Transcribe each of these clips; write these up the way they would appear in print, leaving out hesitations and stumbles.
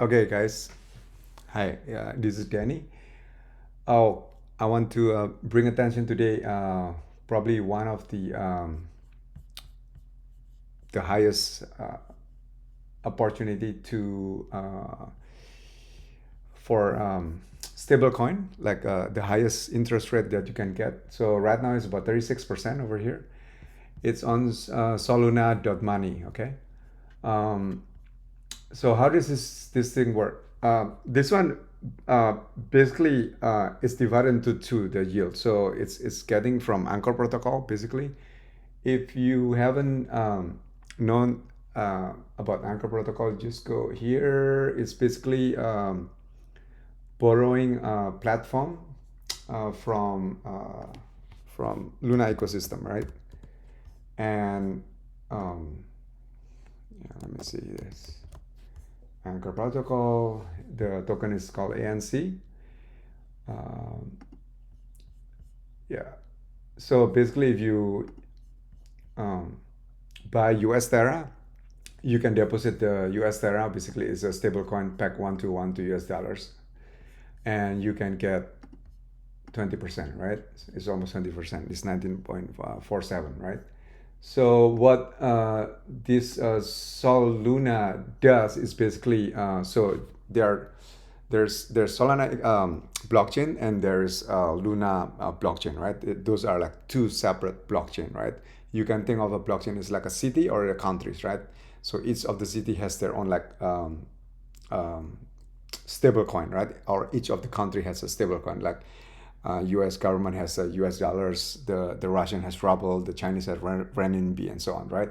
Okay, guys. Hi, this is Danny. Oh, I want to bring attention today. Probably one of the highest opportunity to for stablecoin, like the highest interest rate that you can get. So right now it's about 36% over here. It's on Soluna.money. Okay. Um, so how does this thing work? This one uh, basically is divided into two, the yield. So it's getting from Anchor protocol basically. If you haven't known about Anchor protocol, just go here. It's basically borrowing a platform uh, from uh, from Luna ecosystem, right? And yeah, let me see this. Anchor protocol. The token is called ANC. Um, yeah. So basically, if you um, buy US Terra, you can deposit the US Terra. Basically, it's a stable coin peg 1 to 1 to US dollars, and you can get 20%. Right? It's almost 20%. It's 19.47. Right? So what this Sol Luna does is basically so there's Solana blockchain and there's Luna blockchain, right? Those are like two separate blockchain, right? You can think of a blockchain as like a city or a countries, right? So each of the city has their own like um, stable coin, right? Or each of the country has a stable coin. Like U.S. government has U.S. dollars, the Russian has ruble, the Chinese has renminbi, and so on, right?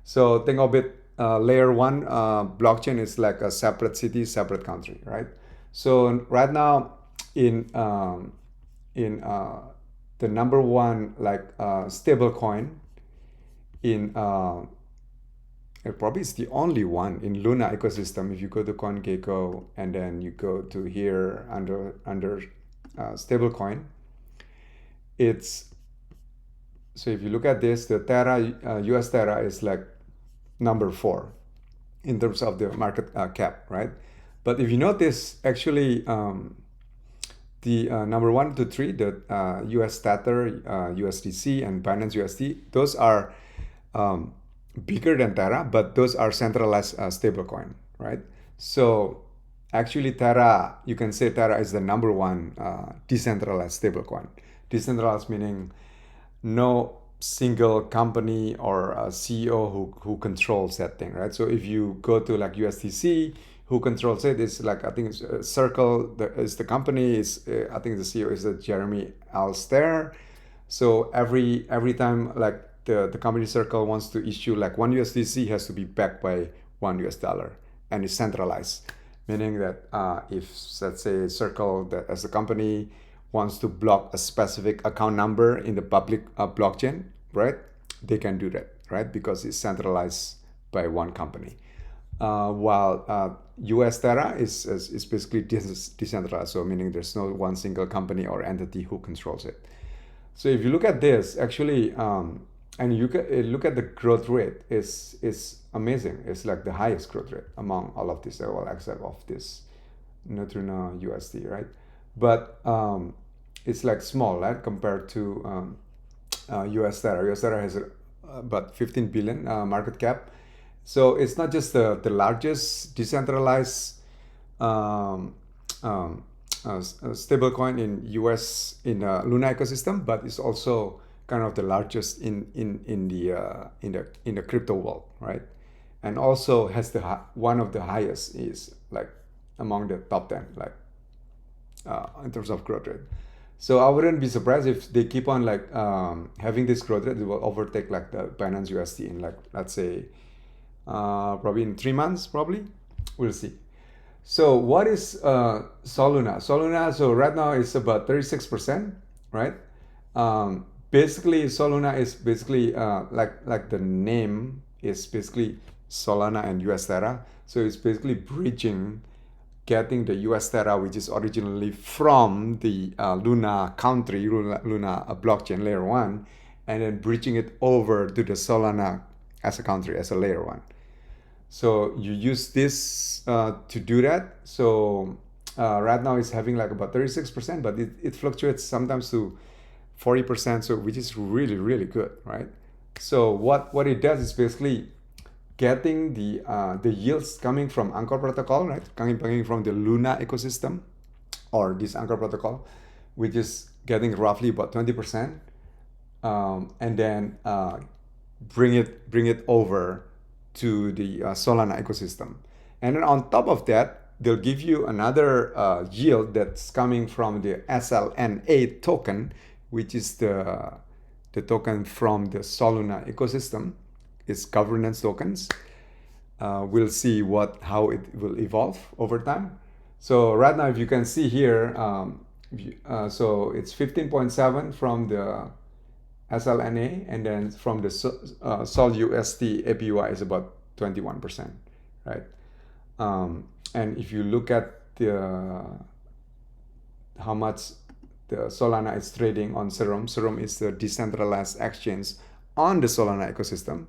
So think of it, layer one blockchain is like a separate city, separate country, right? So right now in the number one like stable coin in it probably is the only one in Luna ecosystem. If you go to CoinGecko and then you go to here under stablecoin, it's so if you look at this, the Terra US Terra is like number 4 in terms of the market cap, right? But if you notice, actually, the number 1 to 3, the US Tether, USDC, and Binance USD, those are um, bigger than Terra, but those are centralized stablecoin, right? So actually, Terra, you can say Terra is the number one decentralized stablecoin. Decentralized meaning no single company or a CEO who controls that thing, right? So if you go to like USDC, who controls it is like I think it's Circle is the company. Is I think the CEO is Jeremy Alster. So every time like the company Circle wants to issue like one USDC has to be backed by $1, and it's centralized, meaning that if let's say Circle as a company wants to block a specific account number in the public blockchain, right? They can do that, right? Because it's centralized by one company. While US Terra is basically decentralized, so meaning there's no one single company or entity who controls it. So if you look at this, actually, and you look at the growth rate, is amazing. It's like the highest growth rate among all of this, well, except of this Neutrino USD, right? But it's like small, right, compared to US Terra. US Terra has about 15 billion market cap. So it's not just the largest decentralized um, um, stablecoin in US in Luna ecosystem, but it's also kind of the largest in the crypto world, right? And also has the one of the highest is like among the top 10, like in terms of growth rate. So I wouldn't be surprised if they keep on like having this growth rate. They will overtake like the Binance USD in like let's say probably in 3 months. Probably we'll see. So what is Soluna? Soluna. So right now it's about 36%, right? Basically, Soluna is basically like the name is basically Solana and US Terra. So it's basically bridging getting the US Terra, which is originally from the Luna country, Luna blockchain layer 1, and then bridging it over to the Solana as a country, as a layer 1. So you use this to do that. So right now it's having like about 36%, but it fluctuates sometimes to 40%, so which is really, really good, right? So what it does is basically getting the yields coming from Anchor protocol, right? Coming from the Luna ecosystem or this Anchor protocol, which is getting roughly about 20%, and then bring it over to the Solana ecosystem. And then on top of that, they'll give you another yield that's coming from the SLNA token, which is the token from the Solana ecosystem. It's governance tokens. We'll see how it will evolve over time. So right now, if you can see here, so it's 15.7 from the SLNA, and then from the SolUST APY is about 21%, right? And if you look at how much the Solana is trading on Serum is the decentralized exchange on the Solana ecosystem.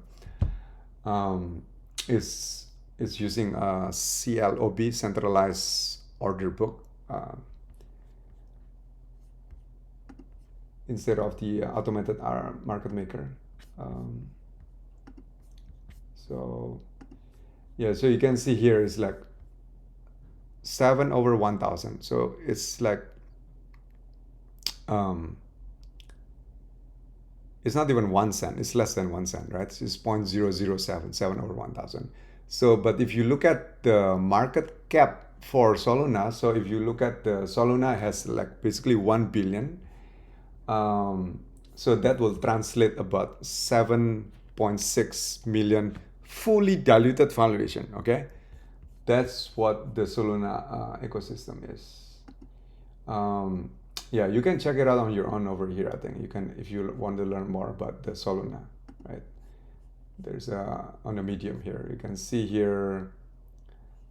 Is using a CLOB, centralized order book, instead of the automated market maker. So yeah, so you can see here is like 7/1000. So it's like it's not even 1 cent, it's less than 1 cent, right? It's 0.007, 7/1000. So, but if you look at the market cap for Solana, so if you look at the Solana has like basically 1 billion. So that will translate about 7.6 million fully diluted valuation, okay? That's what the Solana ecosystem is. Yeah, you can check it out on your own over here. I think you can, if you want to learn more about the Solana, right? There's on a Medium here. You can see here.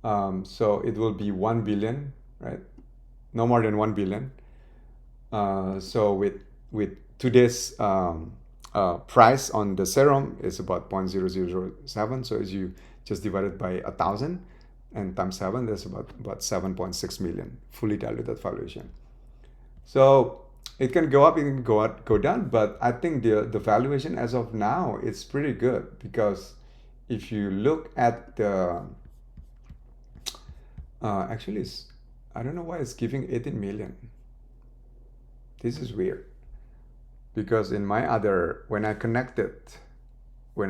So it will be 1 billion, right? No more than 1 billion. So with today's price on the Serum is about 0.0007. So as you just divide it by 1,000 and times 7, that's about 7.6 million fully diluted valuation. So it can go up, it can go down, but I think the valuation as of now it's pretty good, because if you look at the actually I don't know why it's giving 18 million. This is weird, because in my other, when I connected to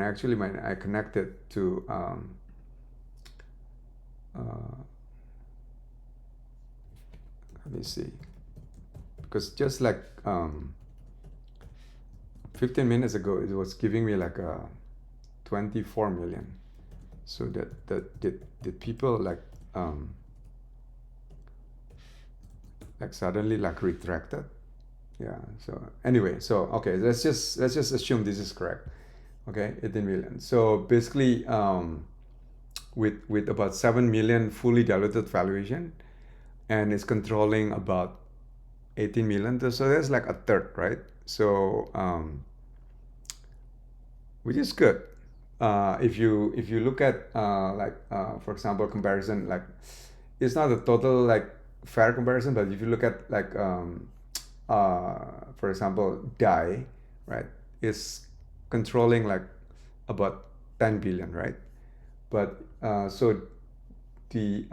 let me see, because just like 15 minutes ago it was giving me like 24 million. So that did people like suddenly like retracted? Yeah. So anyway, so okay, let's just assume this is correct. Okay, 18 million. So basically, with about 7 million fully diluted valuation, and it's controlling about 18 million. So that's like a third, right? So which is good. If you look at for example, comparison, like it's not a total like fair comparison, but if you look at like for example, DAI, right, is controlling like about 10 billion, right? But so the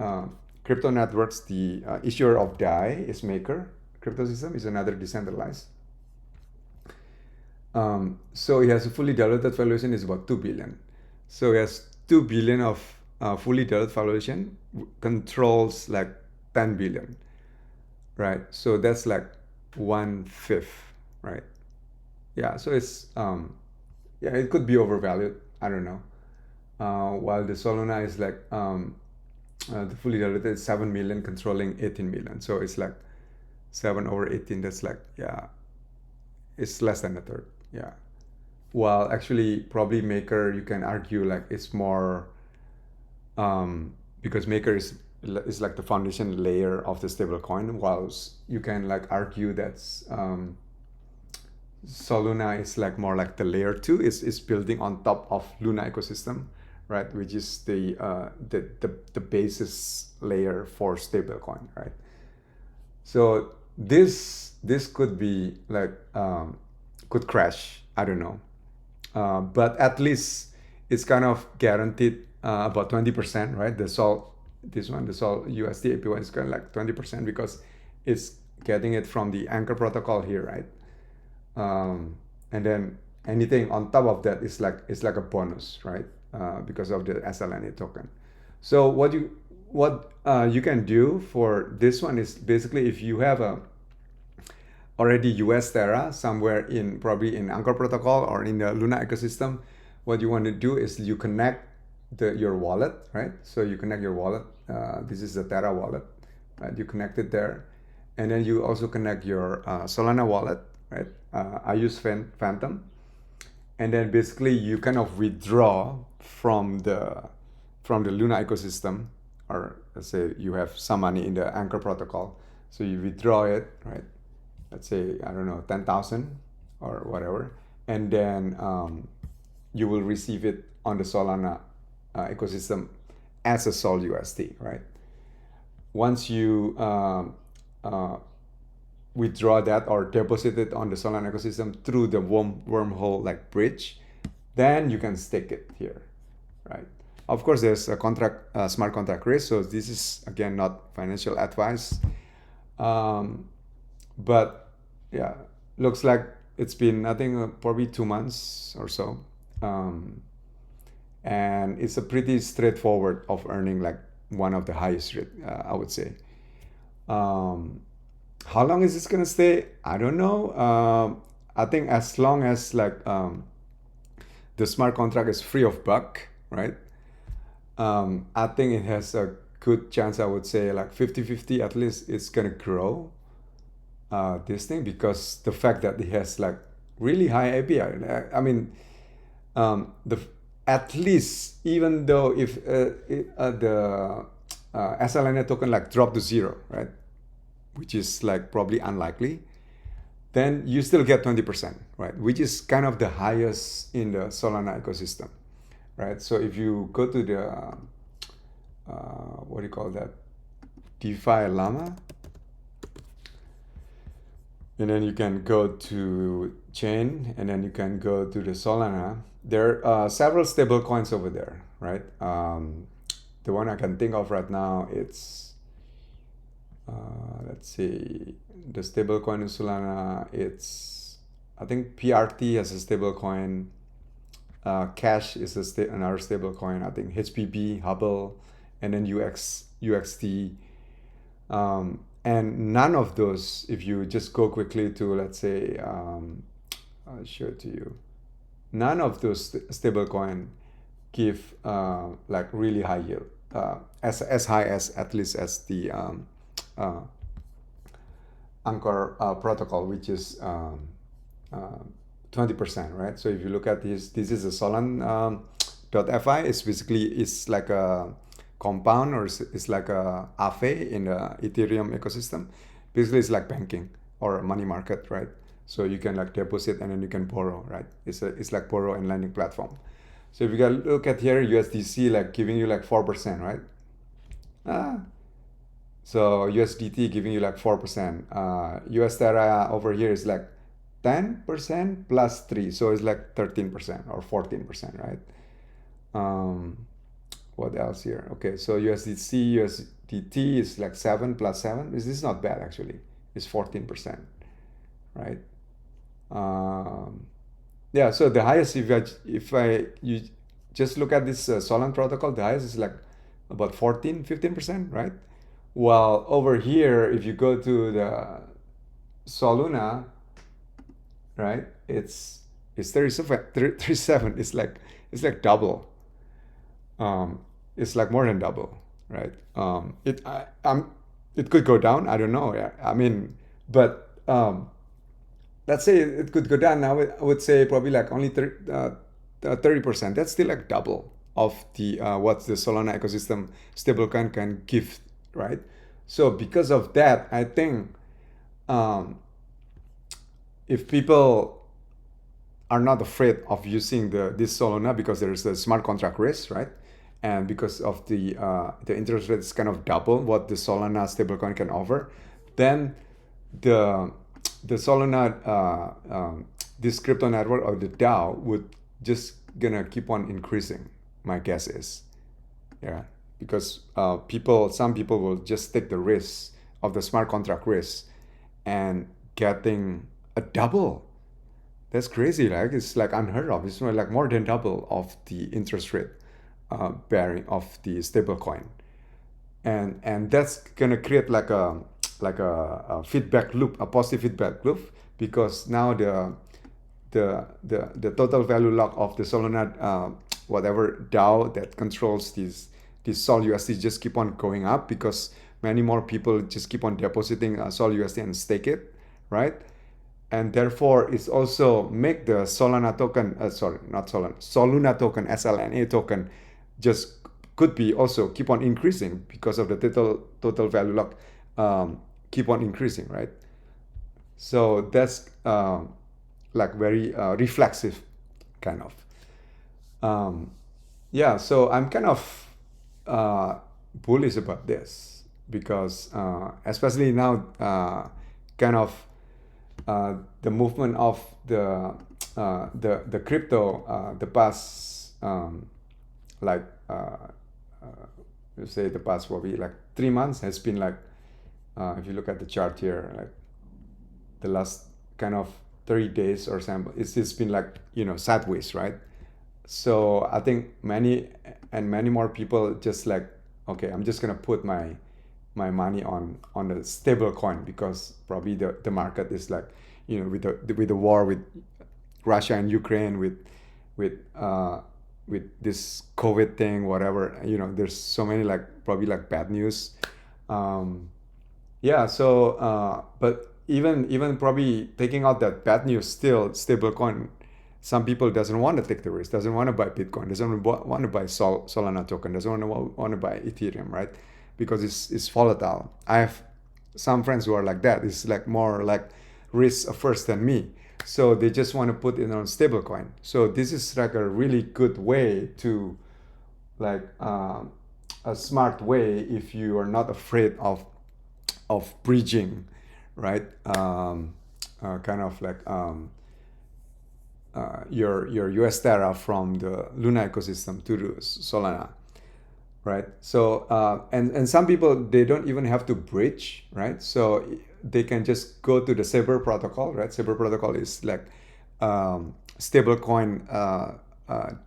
crypto networks, the issuer of DAI is Maker crypto system, is another decentralized. So it has a fully diluted valuation is about 2 billion. So it has 2 billion of fully diluted valuation, controls like 10 billion, right? So that's like 1/5, right? Yeah, so it's yeah, it could be overvalued, I don't know. While the Solana is like the fully diluted 7 million controlling 18 million. So it's like 7/18, that's like, yeah, it's less than a third. Yeah. While actually probably Maker, you can argue like it's more because Maker is like the foundation layer of the stablecoin, whilst you can like argue that Soluna is like more like the layer 2, is building on top of Luna ecosystem, right? Which is the basis layer for stablecoin, right? So this could be like could crash. I don't know, but at least it's kind of guaranteed about 20%, right? The Sol USD APY is kind of like 20% because it's getting it from the anchor protocol here, right? And then anything on top of that is like a bonus, right? Because of the SLNA token. So what you can do for this one is basically if you have a already US Terra somewhere in probably in Anchor protocol or in the Luna ecosystem, what you want to do is you connect your wallet, right? So you connect your wallet. This is the Terra wallet, right? You connect it there, and then you also connect your Solana wallet, right? I use Phantom, and then basically you kind of withdraw from the Luna ecosystem, or let's say you have some money in the Anchor protocol, so you withdraw it, right? Let's say I don't know 10,000 or whatever, and then you will receive it on the Solana ecosystem as a SolUST, right? Once you withdraw that or deposit it on the Solana ecosystem through the wormhole like bridge, then you can stake it here, right? Of course, there's a smart contract risk, so this is again not financial advice. But yeah, looks like it's been, I think, probably 2 months or so. And it's a pretty straightforward of earning like one of the highest rate, I would say. How long is this gonna stay? I don't know. I think as long as like the smart contract is free of bug, right? I think it has a good chance, I would say like 50-50 at least it's gonna grow this thing, because the fact that it has like really high API. I mean, the at least even though if the SLNA token like drop to zero, right, which is like probably unlikely, then you still get 20%, right, which is kind of the highest in the Solana ecosystem, right? So if you go to the what do you call that, DeFi Llama, and then you can go to chain, and then you can go to the Solana. There are several stable coins over there, right? The one I can think of right now, it's let's see, the stable coin in Solana. It's, I think PRT as a stable coin. Cash is another stable coin. I think HPB, Hubble, and then UXT. And none of those, if you just go quickly to, let's say, I'll show it to you. None of those stablecoin give like really high yield, as high as at least as the Anchor protocol, which is 20%, right? So if you look at this is a Solan.fi. It's basically, it's like a compound, or it's like a Aave in the Ethereum ecosystem. Basically, it's like banking or money market, right? So you can like deposit and then you can borrow, right? It's like borrow and lending platform. So if you look at here, USDC like giving you like 4%, right? So USDT giving you like 4%. US Terra over here is like 10% plus 3, so it's like 13% or 14%, right? What else here? Okay, so USDT is like 7 plus 7. This is not bad actually. It's 14%, right? Yeah, so the highest, if you just look at this Solana protocol, the highest is like about 15%, right? While over here, if you go to the Soluna, right, it's 37. It's like double. It's like more than double, right? It could go down. I don't know. Yeah, I mean, but let's say it could go down. Now I would say probably like only 30%. That's still like double of the what the Solana ecosystem stablecoin can give, right? So because of that, I think if people are not afraid of using this Solana because there is a smart contract risk, right? and because of the interest rate is kind of double what the Solana stablecoin can offer, then the Solana this crypto network or the DAO would just gonna keep on increasing. My guess is, yeah, because some people will just take the risk of the smart contract risk and getting a double. That's crazy. Like it's like unheard of. It's like more than double of the interest rate bearing of the stablecoin, and that's gonna create a feedback loop, a positive feedback loop, because now the total value lock of the Solana whatever DAO that controls this SolUST just keep on going up, because many more people just keep on depositing SolUST and stake it, right? And therefore it's also make the Solana token, sorry, not Solana, Soluna token, SLNA token, just could be also keep on increasing because of the total value lock keep on increasing, right? So that's like very reflexive kind of. Yeah, so I'm kind of bullish about this because especially now kind of the movement of the crypto the past like let's say the past probably like 3 months has been like if you look at the chart here, like the last kind of 30 days or something, it's just been like, you know, sideways, right? So I think many more people just like, okay, I'm just gonna put my money on the stable coin, because probably the market is like, you know, with the war with Russia and Ukraine, with this COVID thing, whatever, you know, there's so many like probably like bad news. Yeah, so but even probably taking out that bad news, still stablecoin, some people doesn't want to take the risk, doesn't want to buy Bitcoin, doesn't want to buy Solana token, doesn't want to buy Ethereum, right? Because it's volatile. I have some friends who are like that. It's like more like risk averse than me, so they just want to put it on stablecoin. So this is like a really good way to like a smart way if you are not afraid of bridging, right? Kind of like your US Terra from the Luna ecosystem to the Solana, right? So and some people, they don't even have to bridge, right? So they can just go to the Saber protocol, right? Saber protocol is like stablecoin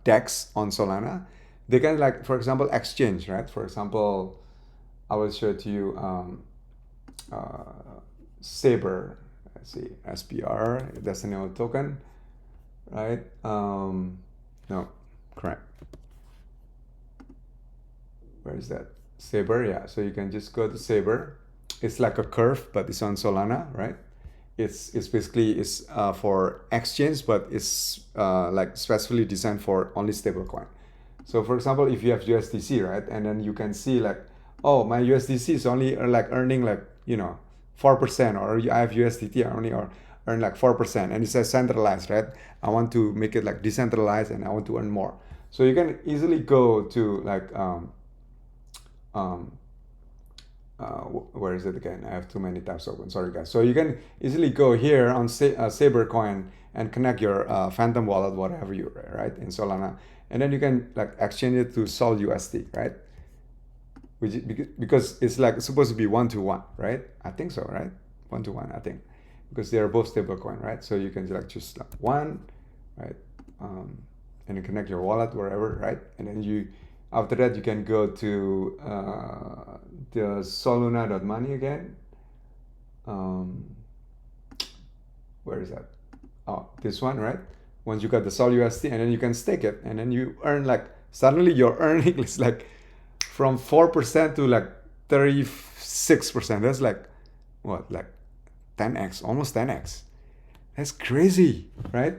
DEX on Solana. They can, like, for example, exchange, right? For example, I will show it to you. Saber, let's see, SPR, that's the name of the token, right? No, correct. Where is that? Saber, yeah. So you can just go to Saber. It's like a curve, but it's on Solana, right? It's basically is for exchange, but it's like specifically designed for only stablecoin. So for example, if you have USDC, right, and then you can see like, oh, my USDC is only like earning like, you know, 4%, or I have USDT, I only earn like 4%, and it says centralized, right? I want to make it like decentralized, and I want to earn more. So you can easily go to like where is it again? I have too many tabs open. Sorry, guys. So you can easily go here on Saber Coin and connect your Phantom wallet, whatever you, right, in Solana, and then you can like exchange it to SolUST, right? Which because it's like supposed to be 1-to-1, right? I think so, right? 1-to-1, I think, because they are both stable coin, right? So you can like choose like one, right? And you connect your wallet wherever, right? And then you, after that, you can go to the soluna.money again. Where is that? Oh, this one, right? Once you got the SolUST, and then you can stake it, and then you earn like, suddenly your earning is like from 4% to like 36%. That's like what, like 10x, almost 10x. That's crazy, right?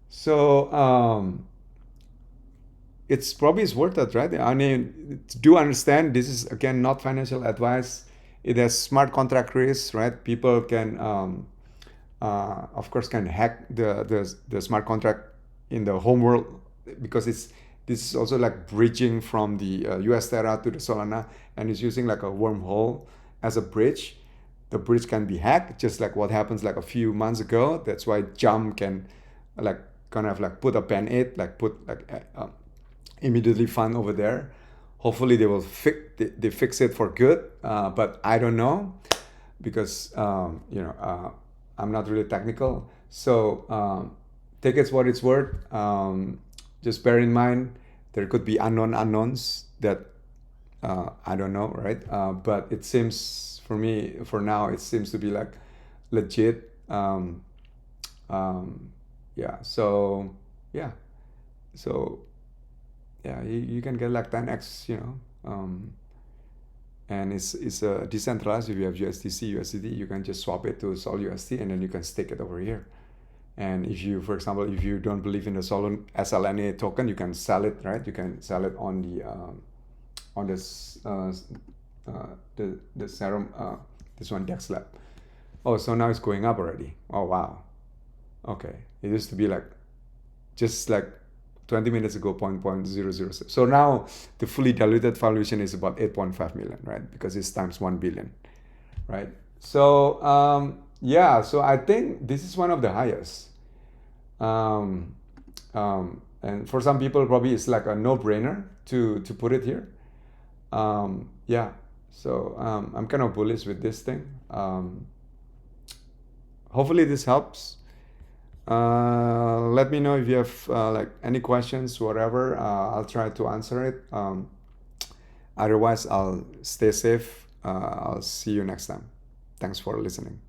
So it's probably is worth it, right? I mean, do understand this is again not financial advice. It has smart contract risks, right? People can of course can hack the smart contract in the home world, because This is also like bridging from the US Terra to the Solana, and it's using like a wormhole as a bridge. The bridge can be hacked, just like what happens like a few months ago. That's why Jump can like kind of like put a band-aid, like put like immediately fund over there. Hopefully they will they fix it for good, but I don't know because I'm not really technical. So take it what it's worth. Just bear in mind there could be unknowns that I don't know, right? But it seems for me, for now, it seems to be like legit. Yeah. So yeah. So yeah, you can get like 10x, and it's decentralized. If you have USDC, USDT, you can just swap it to SolUST, and then you can stake it over here. And if you, for example, if you don't believe in the SLNA token, you can sell it, right? You can sell it on the on this the Serum this one Dex Lab. Oh, so now it's going up already. Oh wow. Okay, it used to be like just like 20 minutes ago 0.006. So now the fully diluted valuation is about 8.5 million, right? Because it's times 1 billion, right? So yeah, so I think this is one of the highest. And for some people probably it's like a no-brainer to put it here. Yeah, so I'm kind of bullish with this thing. Hopefully this helps. Let me know if you have like any questions, whatever. I'll try to answer it. Otherwise, I'll stay safe. I'll see you next time. Thanks for listening.